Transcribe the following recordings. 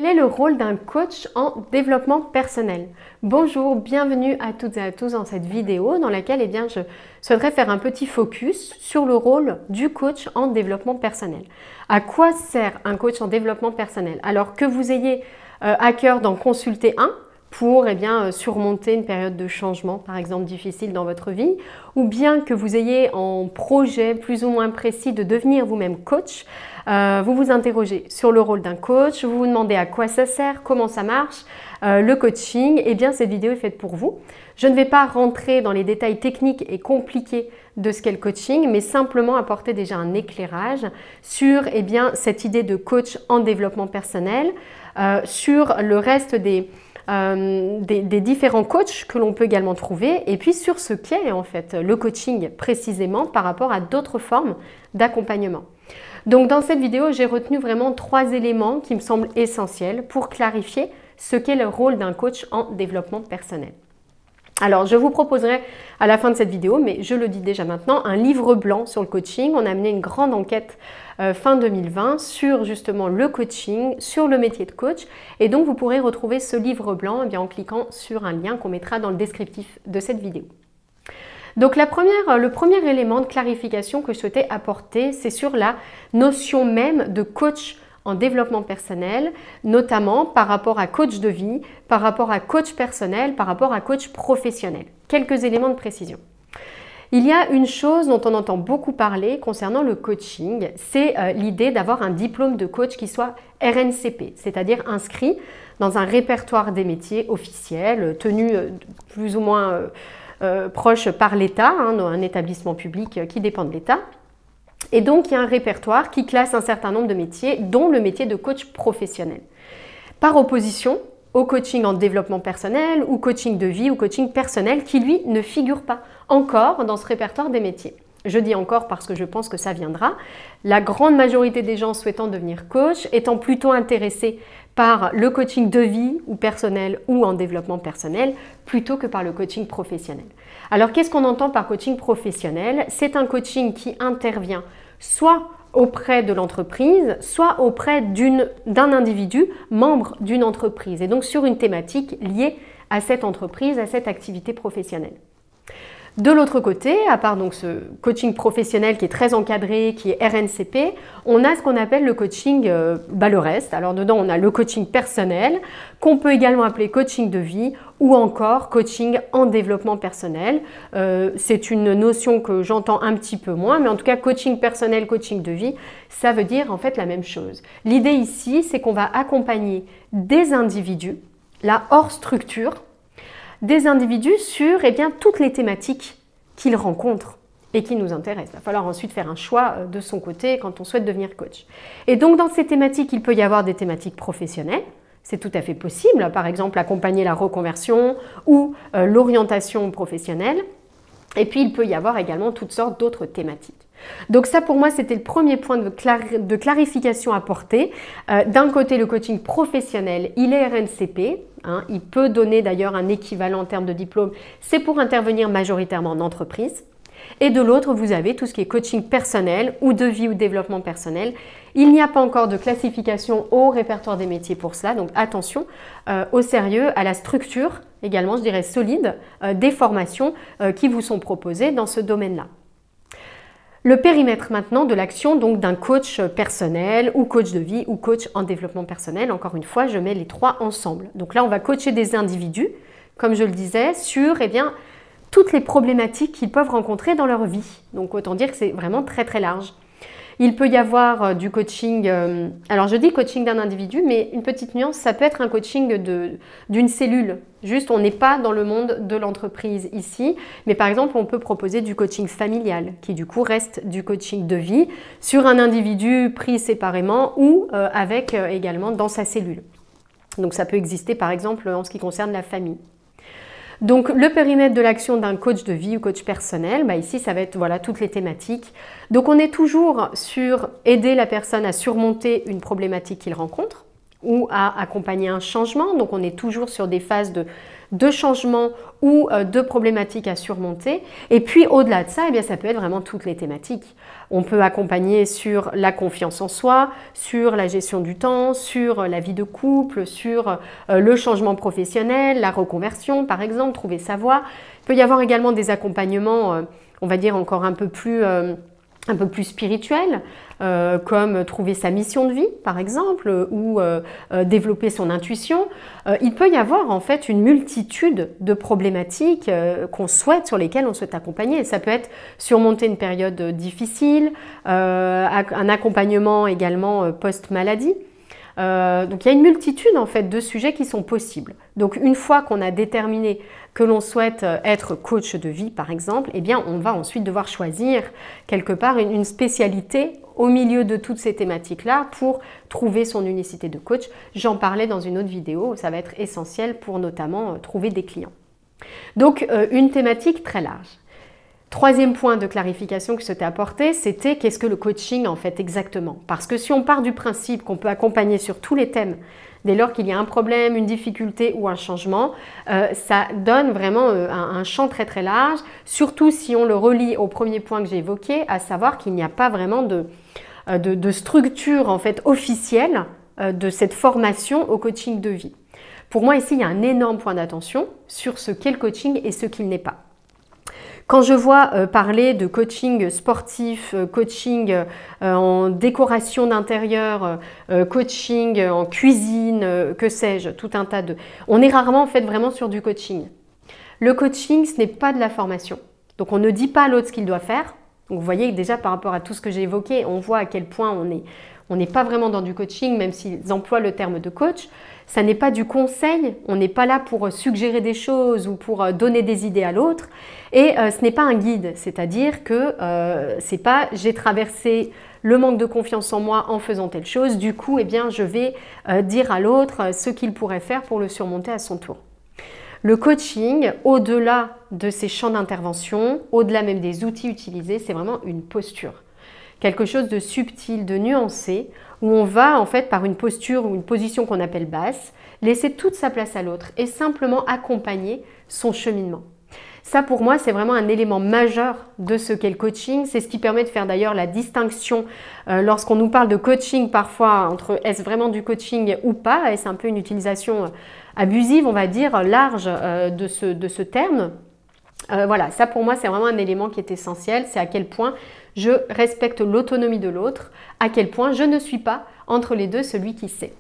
Quel est le rôle d'un coach en développement personnel? Bonjour, bienvenue à toutes et à tous dans cette vidéo dans laquelle je souhaiterais faire un petit focus sur le rôle du coach en développement personnel. À quoi sert un coach en développement personnel? Alors que vous ayez à cœur d'en consulter un pour surmonter une période de changement, par exemple difficile dans votre vie, ou bien que vous ayez en projet plus ou moins précis de devenir vous-même coach, vous vous interrogez sur le rôle d'un coach, vous vous demandez à quoi ça sert, comment ça marche, le coaching, eh bien cette vidéo est faite pour vous. Je ne vais pas rentrer dans les détails techniques et compliqués de ce qu'est le coaching, mais simplement apporter déjà un éclairage sur cette idée de coach en développement personnel, sur le reste des différents coachs que l'on peut également trouver et puis sur ce qu'est en fait le coaching précisément par rapport à d'autres formes d'accompagnement. Donc dans cette vidéo, j'ai retenu vraiment 3 éléments qui me semblent essentiels pour clarifier ce qu'est le rôle d'un coach en développement personnel. Alors, je vous proposerai à la fin de cette vidéo, mais je le dis déjà maintenant, un livre blanc sur le coaching. On a mené une grande enquête fin 2020 sur justement le coaching, sur le métier de coach. Et donc, vous pourrez retrouver ce livre blanc en cliquant sur un lien qu'on mettra dans le descriptif de cette vidéo. Donc, le premier élément de clarification que je souhaitais apporter, c'est sur la notion même de coach en développement personnel, notamment par rapport à coach de vie, par rapport à coach personnel, par rapport à coach professionnel. Quelques éléments de précision. Il y a une chose dont on entend beaucoup parler concernant le coaching, c'est l'idée d'avoir un diplôme de coach qui soit RNCP, c'est-à-dire inscrit dans un répertoire des métiers officiels, tenu plus ou moins proche par l'État, un établissement public qui dépend de l'État. Et donc, il y a un répertoire qui classe un certain nombre de métiers, dont le métier de coach professionnel. Par opposition au coaching en développement personnel, ou coaching de vie, ou coaching personnel, qui lui ne figure pas encore dans ce répertoire des métiers. Je dis encore parce que je pense que ça viendra. La grande majorité des gens souhaitant devenir coach, étant plutôt intéressés par le coaching de vie ou personnel ou en développement personnel plutôt que par le coaching professionnel. Alors qu'est-ce qu'on entend par coaching professionnel? C'est un coaching qui intervient soit auprès de l'entreprise, soit auprès d'un individu membre d'une entreprise et donc sur une thématique liée à cette entreprise, à cette activité professionnelle. De l'autre côté, à part donc ce coaching professionnel qui est très encadré, qui est RNCP, on a ce qu'on appelle le coaching, le reste. Alors dedans, on a le coaching personnel, qu'on peut également appeler coaching de vie ou encore coaching en développement personnel. C'est une notion que j'entends un petit peu moins, mais en tout cas, coaching personnel, coaching de vie, ça veut dire en fait la même chose. L'idée ici, c'est qu'on va accompagner des individus, là hors structure, des individus sur toutes les thématiques qu'ils rencontrent et qui nous intéressent. Il va falloir ensuite faire un choix de son côté quand on souhaite devenir coach. Et donc dans ces thématiques, il peut y avoir des thématiques professionnelles, c'est tout à fait possible, par exemple accompagner la reconversion ou l'orientation professionnelle. Et puis il peut y avoir également toutes sortes d'autres thématiques. Donc ça pour moi c'était le premier point de clarification à apporter. D'un côté le coaching professionnel, il est RNCP, il peut donner d'ailleurs un équivalent en termes de diplôme, c'est pour intervenir majoritairement en entreprise. Et de l'autre vous avez tout ce qui est coaching personnel ou de vie ou développement personnel. Il n'y a pas encore de classification au répertoire des métiers pour cela, donc attention au sérieux, à la structure également je dirais solide des formations qui vous sont proposées dans ce domaine-là. Le périmètre maintenant de l'action donc d'un coach personnel ou coach de vie ou coach en développement personnel. Encore une fois, je mets les 3 ensemble. Donc là, on va coacher des individus, comme je le disais, sur toutes les problématiques qu'ils peuvent rencontrer dans leur vie. Donc autant dire que c'est vraiment très très large. Il peut y avoir du coaching, alors je dis coaching d'un individu, mais une petite nuance, ça peut être un coaching d'une cellule. Juste, on n'est pas dans le monde de l'entreprise ici, mais par exemple, on peut proposer du coaching familial, qui du coup reste du coaching de vie, sur un individu pris séparément ou avec également dans sa cellule. Donc ça peut exister par exemple en ce qui concerne la famille. Donc le périmètre de l'action d'un coach de vie ou coach personnel, ici ça va être toutes les thématiques. Donc on est toujours sur aider la personne à surmonter une problématique qu'il rencontre, ou à accompagner un changement. Donc on est toujours sur des phases de changement ou de problématiques à surmonter. Et puis au-delà de ça, eh bien, ça peut être vraiment toutes les thématiques. On peut accompagner sur la confiance en soi, sur la gestion du temps, sur la vie de couple, sur le changement professionnel, la reconversion par exemple, trouver sa voie. Il peut y avoir également des accompagnements, on va dire encore un peu plus spirituel, comme trouver sa mission de vie par exemple, ou développer son intuition. Il peut y avoir en fait une multitude de problématiques sur lesquelles on souhaite accompagner. Ça peut être surmonter une période difficile, un accompagnement également post-maladie. Donc il y a une multitude en fait de sujets qui sont possibles. Donc une fois qu'on a déterminé que l'on souhaite être coach de vie par exemple, eh bien on va ensuite devoir choisir quelque part une spécialité au milieu de toutes ces thématiques-là pour trouver son unicité de coach. J'en parlais dans une autre vidéo, ça va être essentiel pour notamment trouver des clients. Donc une thématique très large. Troisième point de clarification que je t'ai apporté, c'était qu'est-ce que le coaching en fait exactement? Parce que si on part du principe qu'on peut accompagner sur tous les thèmes, dès lors qu'il y a un problème, une difficulté ou un changement, ça donne vraiment un champ très très large, surtout si on le relie au premier point que j'ai évoqué, à savoir qu'il n'y a pas vraiment de structure en fait officielle de cette formation au coaching de vie. Pour moi ici, il y a un énorme point d'attention sur ce qu'est le coaching et ce qu'il n'est pas. Quand je vois parler de coaching sportif, coaching en décoration d'intérieur, coaching en cuisine, que sais-je, tout un tas de... On est rarement en fait vraiment sur du coaching. Le coaching, ce n'est pas de la formation. Donc on ne dit pas à l'autre ce qu'il doit faire. Donc vous voyez que déjà par rapport à tout ce que j'ai évoqué, on voit à quel point on n'est pas vraiment dans du coaching, même s'ils emploient le terme de coach. Ça n'est pas du conseil, on n'est pas là pour suggérer des choses ou pour donner des idées à l'autre. Et ce n'est pas un guide, c'est-à-dire que c'est pas j'ai traversé le manque de confiance en moi en faisant telle chose, du coup eh bien, je vais dire à l'autre ce qu'il pourrait faire pour le surmonter à son tour. Le coaching, au-delà de ses champs d'intervention, au-delà même des outils utilisés, c'est vraiment une posture. Quelque chose de subtil, de nuancé, où on va en fait par une posture ou une position qu'on appelle basse, laisser toute sa place à l'autre et simplement accompagner son cheminement. Ça pour moi c'est vraiment un élément majeur de ce qu'est le coaching, c'est ce qui permet de faire d'ailleurs la distinction lorsqu'on nous parle de coaching parfois entre est-ce vraiment du coaching ou pas, est-ce un peu une utilisation abusive on va dire, large de ce terme. Voilà, ça pour moi c'est vraiment un élément qui est essentiel, c'est à quel point je respecte l'autonomie de l'autre, à quel point je ne suis pas entre les deux celui qui sait.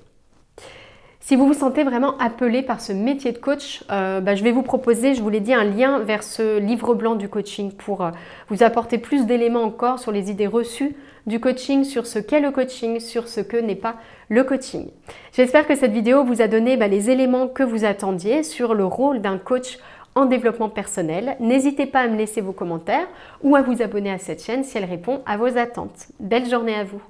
Si vous vous sentez vraiment appelé par ce métier de coach, je vais vous proposer, je vous l'ai dit, un lien vers ce livre blanc du coaching pour vous apporter plus d'éléments encore sur les idées reçues du coaching, sur ce qu'est le coaching, sur ce que n'est pas le coaching. J'espère que cette vidéo vous a donné les éléments que vous attendiez sur le rôle d'un coach en développement personnel. N'hésitez pas à me laisser vos commentaires ou à vous abonner à cette chaîne si elle répond à vos attentes. Belle journée à vous!